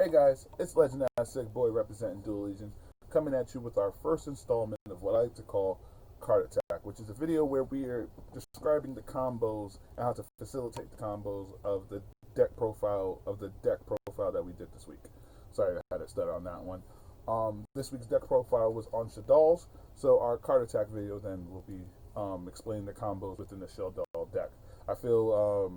Hey guys, it's Legend Sick Boy representing Duel Legion, coming at you with our first installment of what I like to call Card Attack, which is a video where we are describing the combos and how to facilitate the combos of the deck profile that we did this week. Sorry, I had to stutter on that one. This week's deck profile was on SHADDOLL'S, so our Card Attack video then will be explaining the combos within the SHADDOLL deck. I feel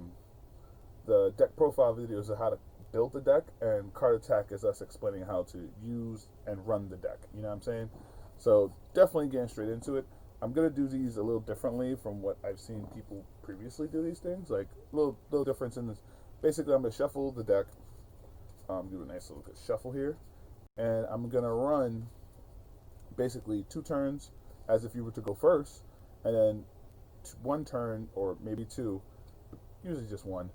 the deck profile videos are how to build the deck, and Card Attack is us explaining how to use and run the deck. You know what I'm saying? So definitely getting straight into it. I'm gonna do these a little differently from what I've seen people previously do these things. Like little difference in this. Basically, I'm gonna shuffle the deck. Do a nice little good shuffle here, and I'm gonna run basically 2 turns as if you were to go first, and then 1 turn or maybe 2, usually just 1.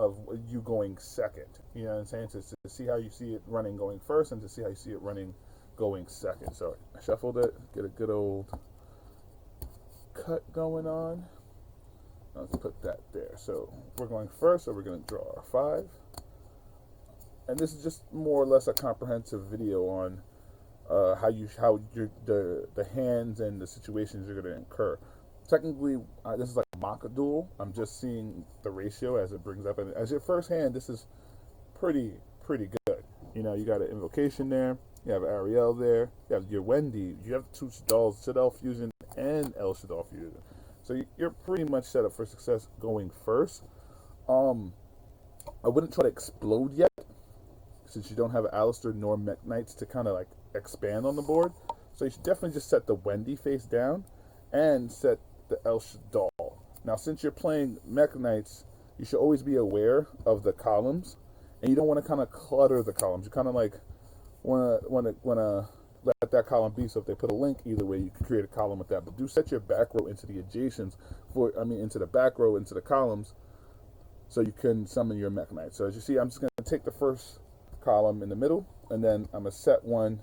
Of you going second, you know what I'm saying? To see how you see it running going first, and to see how you see it running going second. So I shuffled it, get a good old cut going on. Let's put that there. So we're going first, so we're going to draw our 5. And this is just more or less a comprehensive video on how the hands and the situations you're going to incur. Technically, this is like a mock duel. I'm just seeing the ratio as it brings up. And as your first hand, this is pretty good. You know, you got an Invocation there. You have Ariel there. You have your Wendy. You have 2 SHADDOLL'S, Shaddol Fusion and El Shaddol Fusion. So you're pretty much set up for success going first. I wouldn't try to explode yet, since you don't have Alistair nor Mech Knights to kind of like expand on the board. So you should definitely just set the Wendy face down and set the El Shaddol. Now, since you're playing Mech Knights, you should always be aware of the columns, and you don't want to kind of clutter the columns. You kind of like want to let that column be. So if they put a link, either way, you can create a column with that. But do set your back row into the adjacents into the back row into the columns, so you can summon your Mech Knights. So as you see, I'm just going to take the first column in the middle, and then I'm going to set one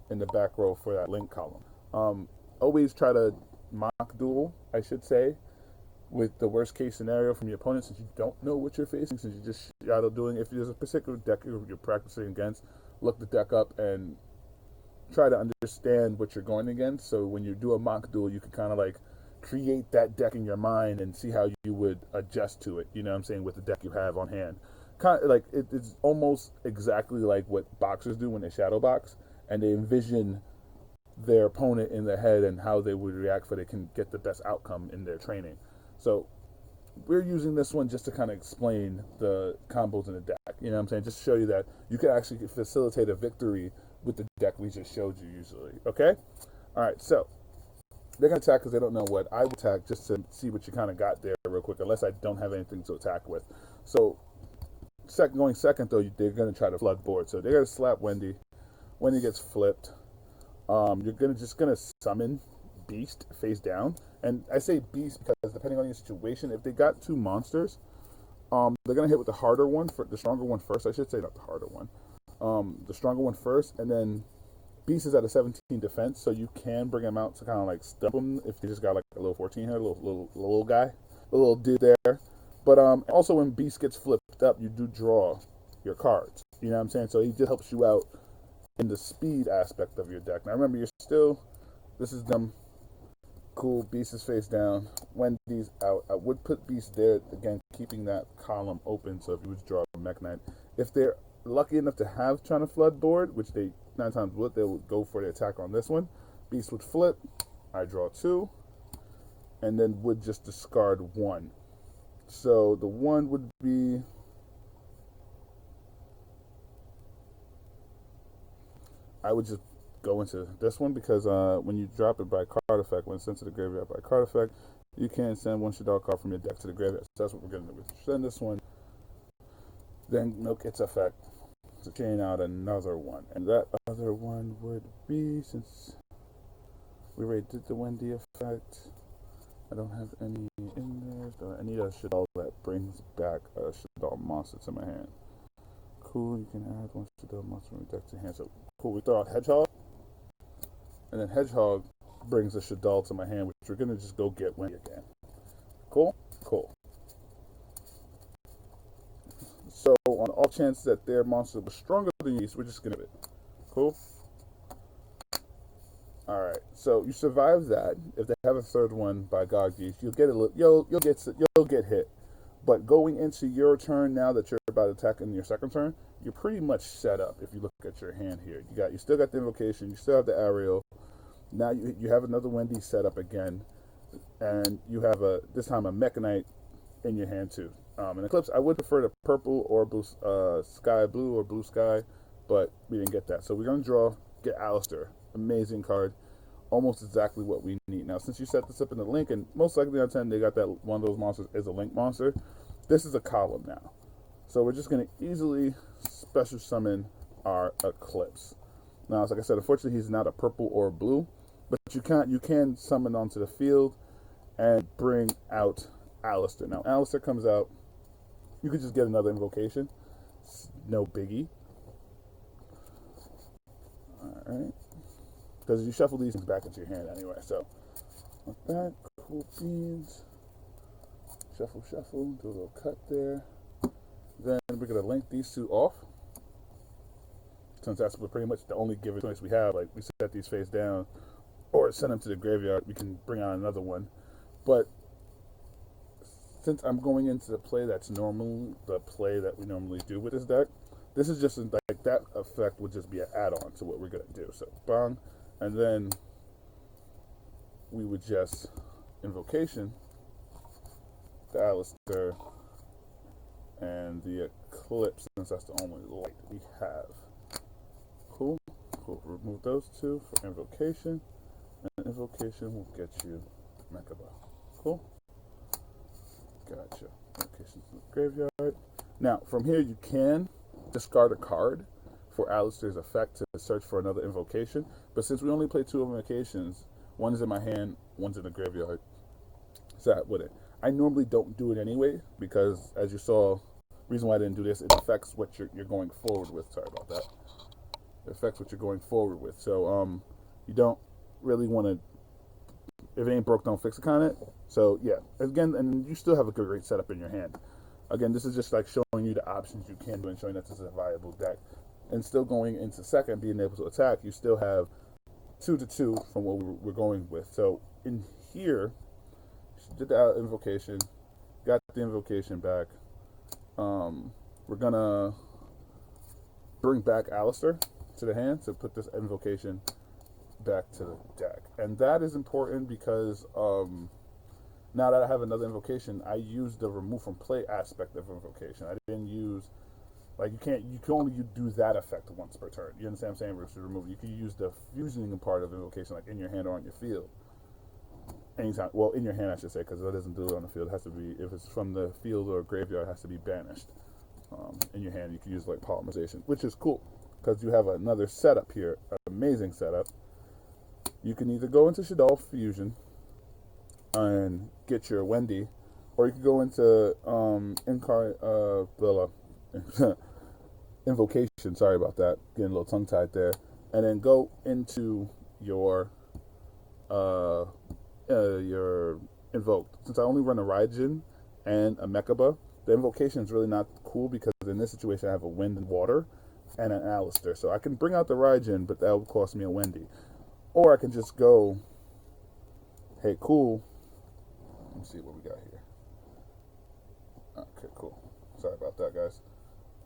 in the back row for that link column. Always try to mock duel, I should say, with the worst case scenario from your opponent, since you don't know what you're facing, since you're just shadow dueling. If there's a particular deck you're practicing against, look the deck up and try to understand what you're going against. So when you do a mock duel, you can kind of like create that deck in your mind and see how you would adjust to it. You know what I'm saying? With the deck you have on hand, kind of like it's almost exactly like what boxers do when they shadow box and they envision their opponent in their head and how they would react so they can get the best outcome in their training. So we're using this one just to kind of explain the combos in the deck. You know what I'm saying? Just to show you that you can actually facilitate a victory with the deck we just showed you usually. Okay? All right, so they're going to attack because they don't know what I would attack, just to see what you kind of got there real quick, unless I don't have anything to attack with. So going second, though, they're going to try to flood board. So they're going to slap Wendy. Wendy gets flipped. You're just gonna summon Beast face down, and I say Beast because depending on your situation, if they got 2 monsters, they're gonna hit with the harder one, for the stronger one first. I should say not the harder one, the stronger one first, and then Beast is at a 17 defense, so you can bring him out to kind of like stop him if you just got like a little 14 here, little guy, a little dude there. But also when Beast gets flipped up, you do draw your cards. You know what I'm saying? So he just helps you out in the speed aspect of your deck. Now remember, this is them. Cool, Beast is face down. Wendy's out. I would put Beast there, again, keeping that column open, so if you would draw a Mech Knight. If they're lucky enough to have trying to flood board, which they 9 times would, they would go for the attack on this one. Beast would flip. I draw 2. And then would just discard 1. So the 1 would be... I would just go into this one because when you drop it by card effect, when sent to the graveyard by card effect, you can send 1 SHADDOLL card from your deck to the graveyard. So that's what we're going to do. Send this one, then milk its effect to chain out another one. And that other one would be, since we already did the Wendy effect, I don't have any in there. So I need a SHADDOLL that brings back a SHADDOLL monster to my hand. Cool, you can add 1 SHADDOLL monster from your deck to hand. So cool, we throw out Hedgehog, and then Hedgehog brings a SHADDOLL to my hand, which we're gonna just go get Wendy again. Cool? Cool. So on the chance that their monster was stronger than you, so we're just gonna give it. Cool. All right. So you survive that. If they have a third one by God geese, you'll get you'll get hit. But going into your turn now that you're about to attack in your second turn, you're pretty much set up. If you look at your hand here, you still got the invocation, you still have the aerial. Now you have another Wendy set up again, and you have this time a Mechanite in your hand too. In Eclipse, I would prefer the purple or blue, sky blue or blue sky, but we didn't get that. So we're gonna get Alistair. Amazing card, almost exactly what we need. Now, since you set this up in the link, and most likely on 10 they got that one of those monsters is a link monster. This is a column now, so we're just going to easily special summon our Eclipse. Now, like I said, unfortunately he's not a purple or a blue, but you can summon onto the field and bring out Alistair. Now, Alistair comes out. You could just get another invocation. It's no biggie. All right. Because you shuffle these things back into your hand anyway. So, like that, cool beans. Shuffle, shuffle, do a little cut there. Then we're going to link these two off. Since that's pretty much the only given choice we have. Like, we set these face down or send them to the graveyard. We can bring out another one. But since I'm going into the play that's normally the play that we normally do with this deck, this is just like that effect would just be an add-on to what we're going to do. So, bang. And then we would just invocation the Alistair and the Eclipse, since that's the only light we have. Cool. Cool. Remove those two for invocation, and invocation will get you Mechaba. Cool. Gotcha. Invocation's in the graveyard. Now, from here you can discard a card for Alistair's effect to search for another invocation. But since we only play 2 invocations, one is in my hand, one's in the graveyard. So with it, I normally don't do it anyway, because as you saw, reason why I didn't do this, it affects what you're going forward with. Sorry about that. It affects what you're going forward with. So you don't really want to, if it ain't broke, don't fix it kind of. So yeah, again, and you still have a great setup in your hand. Again, this is just like showing you the options you can do and showing that this is a viable deck. And still going into second, being able to attack, you still have 2-2 from what we're going with. So in here, did the invocation, got the invocation back. We're gonna bring back Alistair to the hand to put this invocation back to the deck, and that is important because now that I have another invocation, I use the remove from play aspect of invocation. I didn't use, like, you can only do that effect once per turn. You understand what I'm saying? Versus remove. You can use the fusing part of invocation, like in your hand or on your field. Anytime, well, in your hand, I should say, because it doesn't do it on the field. It has to be, if it's from the field or graveyard, it has to be banished. In your hand, you can use like polymerization, which is cool because you have another setup here, an amazing setup. You can either go into SHADDOLL'S Fusion and get your Wendy, or you can go into Invocation. Sorry about that, getting a little tongue tied there, and then go into your invoked. Since I only run a Raijin and a Mechaba, the invocation is really not cool because in this situation I have a wind and water and an Alistair. So I can bring out the Raijin, but that will cost me a Wendy. Or I can just go, hey, cool. Let me see what we got here. Okay, cool. Sorry about that, guys.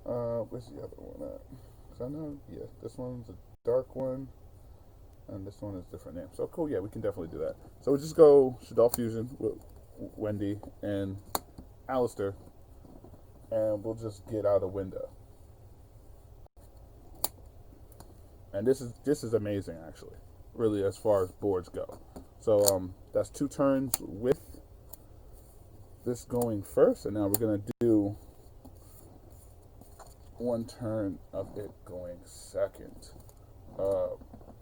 Where's the other one at? 'Cause I know, yeah, this one's a dark one. And this one is different name. So cool, yeah, we can definitely do that. So we'll just go SHADDOLL'S Fusion with Wendy and Alistair, and we'll just get out a window. And this is amazing, actually, really, as far as boards go. So that's 2 turns with this going first, and now we're gonna do 1 turn of it going second.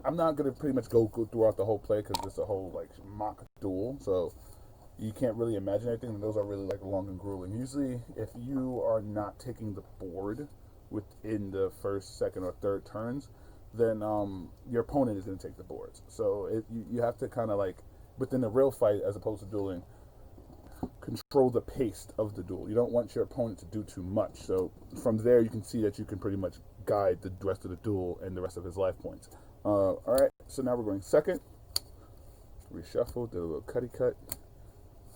I'm not going to pretty much go throughout the whole play because it's a whole like mock duel, so you can't really imagine anything, and those are really like long and grueling. Usually if you are not taking the board within the first, second, or third turns, then your opponent is going to take the boards. So you have to kind of like, within a real fight as opposed to dueling, control the pace of the duel. You don't want your opponent to do too much. So from there, you can see that you can pretty much guide the rest of the duel and the rest of his life points. All right, so now we're going second. Reshuffle, do a little cutty cut,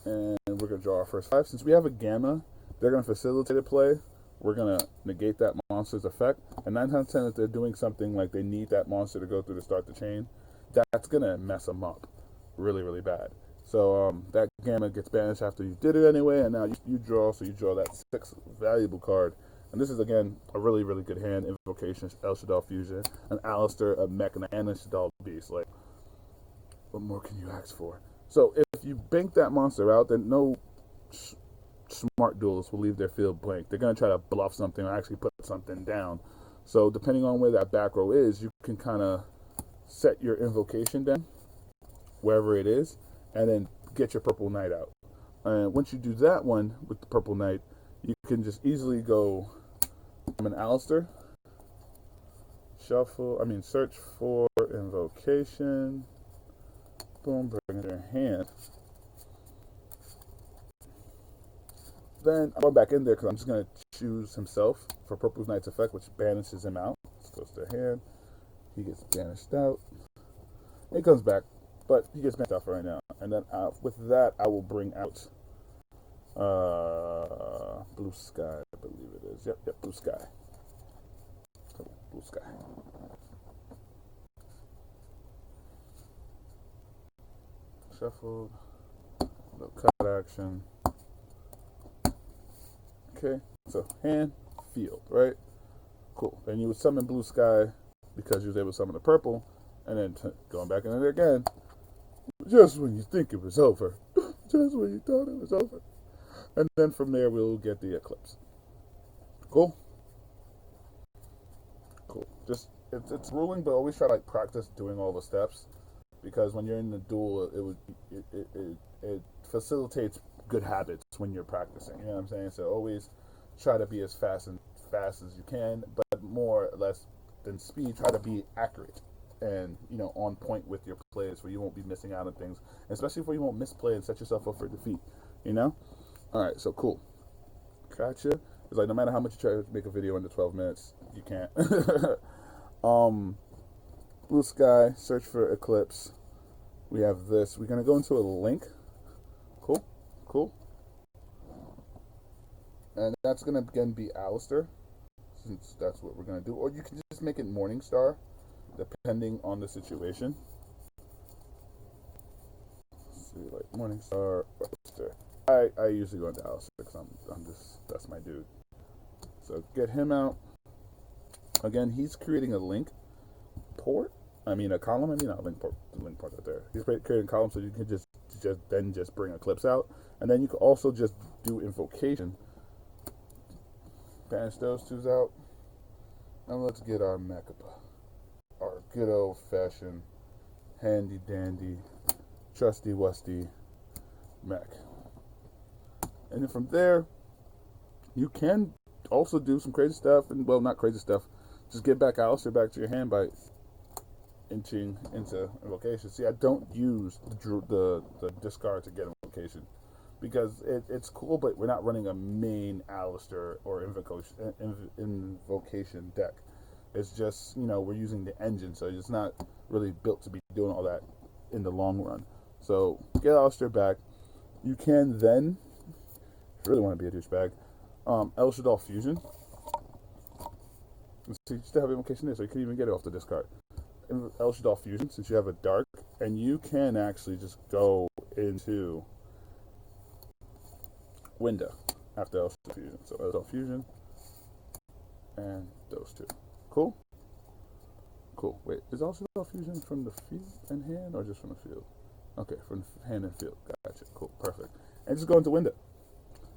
and we're going to draw our first 5. Since we have a gamma, they're going to facilitate a play. We're going to negate that monster's effect. And 9 times 10, if they're doing something like they need that monster to go through to start the chain, that's going to mess them up really, really bad. So that gamma gets banished after you did it anyway, and now you draw, so you draw that 6th valuable card. And this is, again, a really, really good hand. Invocation, El Shaddall Fusion, an Alistair, a Mech, and a Shaddall Beast. Like, what more can you ask for? So if you bank that monster out, then no smart duelists will leave their field blank. They're going to try to bluff something or actually put something down. So depending on where that back row is, you can kind of set your invocation down, wherever it is, and then get your purple knight out. And once you do that one with the purple knight, you can just easily go from an Alistair, search for invocation, boom, bring it in your hand. Then I'm going back in there because I'm just going to choose himself for purple knight's effect, which banishes him out. This goes to hand. He gets banished out. He comes back, but he gets banished out for right now. And then with that, I will bring out Blue Sky, I believe it is. Yep, Blue Sky. Blue Sky. Shuffled. Little cut action. Okay, so hand, field, right? Cool. Then you would summon Blue Sky because you was able to summon the purple, and then going back in there again, just when you think it was over, just when you thought it was over. And then from there, we'll get the Eclipse. Cool? Cool. Just, it's ruling, but always try to practice doing all the steps, because when you're in the duel, it facilitates good habits when you're practicing. You know what I'm saying? So always try to be as fast as you can, but more or less than speed, try to be accurate and on point with your plays, where you won't be missing out on things, especially where you won't misplay and set yourself up for defeat. All right, so cool. Gotcha. It's like no matter how much you try to make a video under 12 minutes, you can't. Blue Sky, search for Eclipse. We have this. We're gonna go into a link. Cool. And that's going to, again, be Alistair, since that's what we're going to do. Or you can just make it Morningstar, depending on the situation. Let's see, like Morningstar, Alistair. I usually go into Alistair because that's my dude. So get him out. Again, he's creating a link port. A column. Not link port. The link port right there. He's creating a column, so you can just bring Eclipse out. And then you can also just do invocation. Banish those 2s out. And let's get our Mechaba. Our good old fashioned, handy dandy, trusty wusty mech. And then from there, you can also do some crazy stuff. And well, not crazy stuff. Just get back Alistair back to your hand by inching into invocation. See, I don't use the discard to get invocation, because it's cool, but we're not running a main Alistair or invocation deck. It's just, we're using the engine, so it's not really built to be doing all that in the long run. So get Alistair back. You can then, if you really want to be a douchebag, El Shaddall Fusion. See, you still have invocation there, so you can even get it off the discard. El Shaddall Fusion, since you have a dark, and you can actually just go into window after El Shaddall Fusion. So El Shaddall Fusion and those 2. Cool? Cool. Wait, is El Shaddall Fusion from the field and hand, or just from the field? Okay, from hand and field. Gotcha. Cool. Perfect. And just go into window.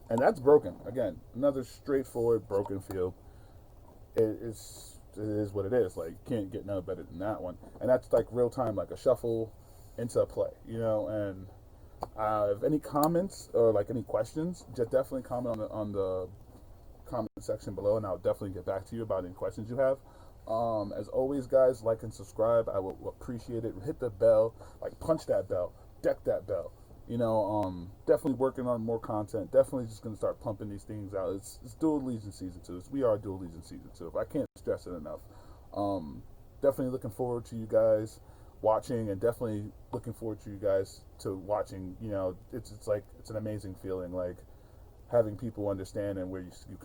And that's broken. Again, another straightforward broken field. It is what it is. Like, you can't get no better than that one. And that's like real time, like a shuffle into a play, and if any comments or like any questions, just definitely comment on the comment section below, and I'll definitely get back to you about any questions you have. As always, guys, like and subscribe. I will appreciate it. Hit the bell, like punch that bell, deck that bell. Definitely working on more content. Definitely just gonna start pumping these things out. It's Duel Legion season 2. We are Duel Legion season 2. If I can't stress it enough. Um, Definitely looking forward to you guys watching, and definitely looking forward to you guys to watching. It's like it's an amazing feeling, like having people understand and where you